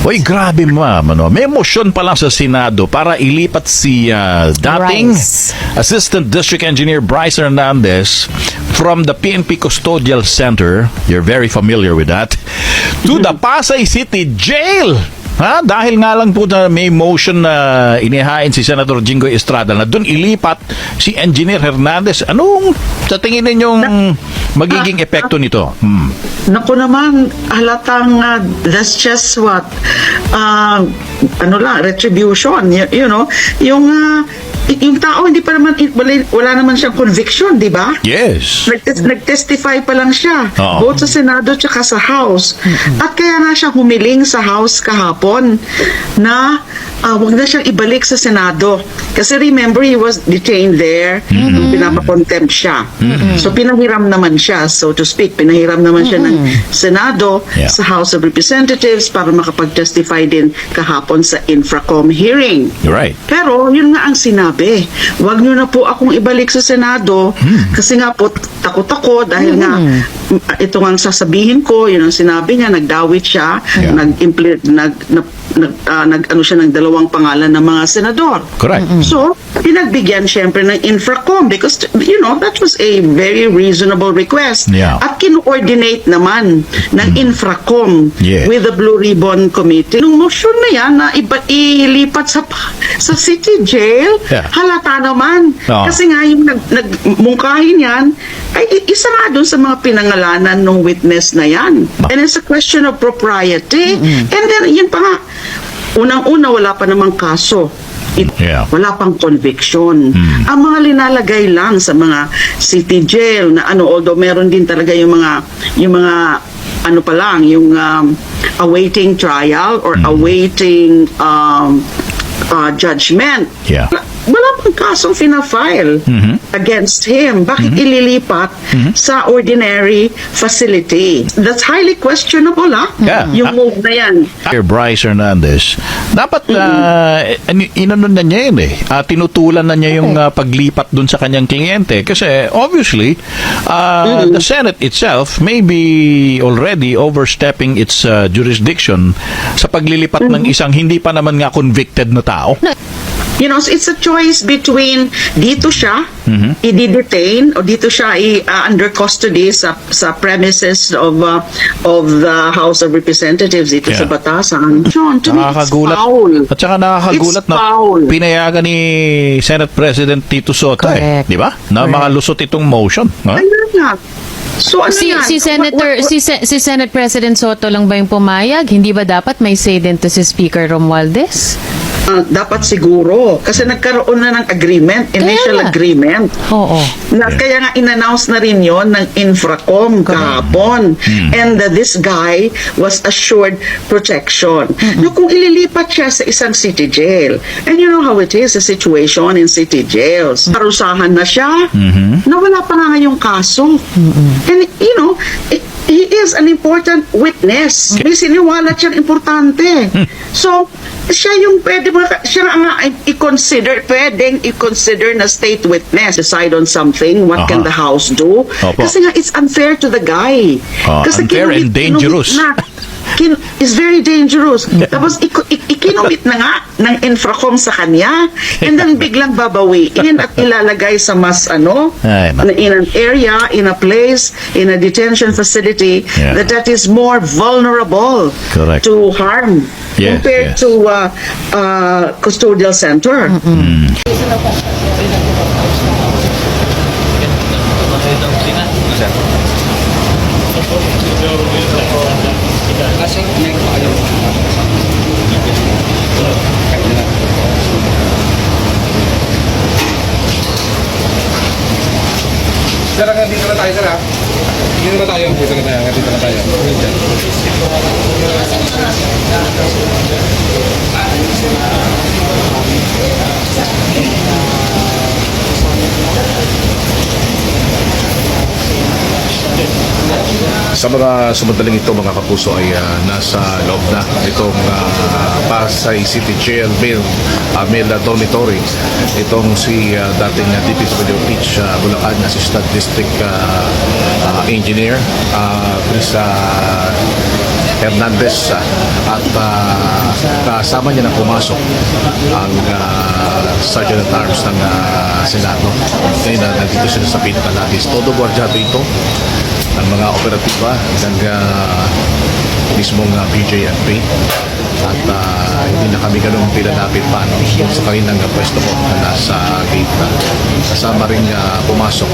Hoy, grabe ma'am. Ano? May motion pa lang sa Senado para ilipat si dating Bryce. Assistant District Engineer Bryce Hernandez from the PNP Custodial Center, you're very familiar with that, to the Pasay City Jail. Ha? Dahil nga lang po na may motion na inihain si Senator Jinggoy Estrada na doon ilipat si Engineer Hernandez. Anong sa tingin ninyong magiging epekto nito? Naku naman, halatang that's just what, retribution, you know, yung tao hindi pa naman, wala naman siyang conviction, di ba? Yes. Nag-testify pa lang siya, Oo. both sa Senado tsaka sa House. At kaya nga siya humiling sa House kahapon na wag na siyang ibalik sa Senado. Kasi remember, he was detained there, pinapakontempt siya. So pinahiram naman siya, so to speak, pinahiram naman siya ng Senado Yeah. sa House of Representatives para makapag-testify din kahapon sa Infracom hearing. You're right. Pero yun nga ang sinabi, wag nyo na po akong ibalik sa Senado kasi nga po takot ako dahil nga ito nga ang sasabihin ko, yun ang sinabi niya, nagdawit siya, Yeah. ano siya ng dalawang pangalan ng mga senador. Correct. So, pinagbigyan siyempre ng Infracom because, you know, that was a very reasonable request. Yeah. At kino-coordinate naman ng Infracom Yeah. with the Blue Ribbon Committee. Nung motion na yan na ilipat sa city jail, Yeah. halata naman. Oo. Kasi nga yung nagmungkahin yan, ay isa nga dun sa mga pinangalanan ng witness na yan. And it's a question of propriety. And then, yun pa nga, unang-una, wala pa namang kaso. Yeah. Wala pang conviction. Ang mga linalagay lang sa mga city jail na although meron din talaga yung mga ano pa lang, yung awaiting trial or awaiting judgment. Yeah. Wala pang kasong fina-file against him. Bakit ililipat sa ordinary facility? That's highly questionable, Yeah. Yung move na yan. Sir Bryce Hernandez, dapat inanon na niya yun tinutulan na niya yung paglipat dun sa kanyang kliyente kasi obviously the Senate itself may be already overstepping its jurisdiction sa paglilipat ng isang hindi pa naman nga convicted na tao. You know, so it's a choice between dito siya i-detain o dito siya under custody sa premises of the House of Representatives dito Yeah. sa Batasan. John, to me, it's foul. At saka nakakagulat It's na foul. pinayagan ni Senate President Tito Soto Correct. di ba? Na makalusot itong motion. Ha? Ayun nga. So, ano Si, yan? si Senator si Senate President Soto lang ba yung pumayag? Hindi ba dapat may say din to si Speaker Romualdez? Dapat siguro. Kasi nagkaroon na ng agreement, initial nga. agreement. Oo. Kaya nga in-announce na rin yon ng Infracom kahapon. And this guy was assured protection. No, kung ililipat siya sa isang city jail, and you know how it is, the situation in city jails. Parusahan na siya, na wala pa nga ngayong kaso. And you know, he is an important witness. May siniwala siyang importante. So, siya yung siya nga pwedeng i-consider na state witness. Decide on something, what can the House do? Opo. Kasi nga, it's unfair to the guy. Kasi unfair and dangerous. It's very dangerous. Tapos, ikinumit na nga ng Infracom sa kanya, and then biglang babawiin at ilalagay sa mas Ay, in an area, in a place, in a detention facility Yeah. that is more vulnerable Correct. to harm Yes, compared yes. to custodial center. Sir, hanggang dito na tayo, sir, ha? Dito na tayo. Dito na tayo. Dito na tayo. Sa mga sumadaling ito mga kapuso ay nasa loob na itong Pasay City Jail Mail Dormitory. Itong si dating DPWH Bulacan Assistant District Engineer Chris Hernandez at kasama niya na pumasok ang Sergeant at Arms ng Senado. Ngayon nandito sila sa Pintalabis. Todo gwardyado ito ng mga operatiba hanggang mismong PJFP. At hindi na kami ganun pinalapit pa sa kanilang pwesto ko na nasa gate na. Kasama rin pumasok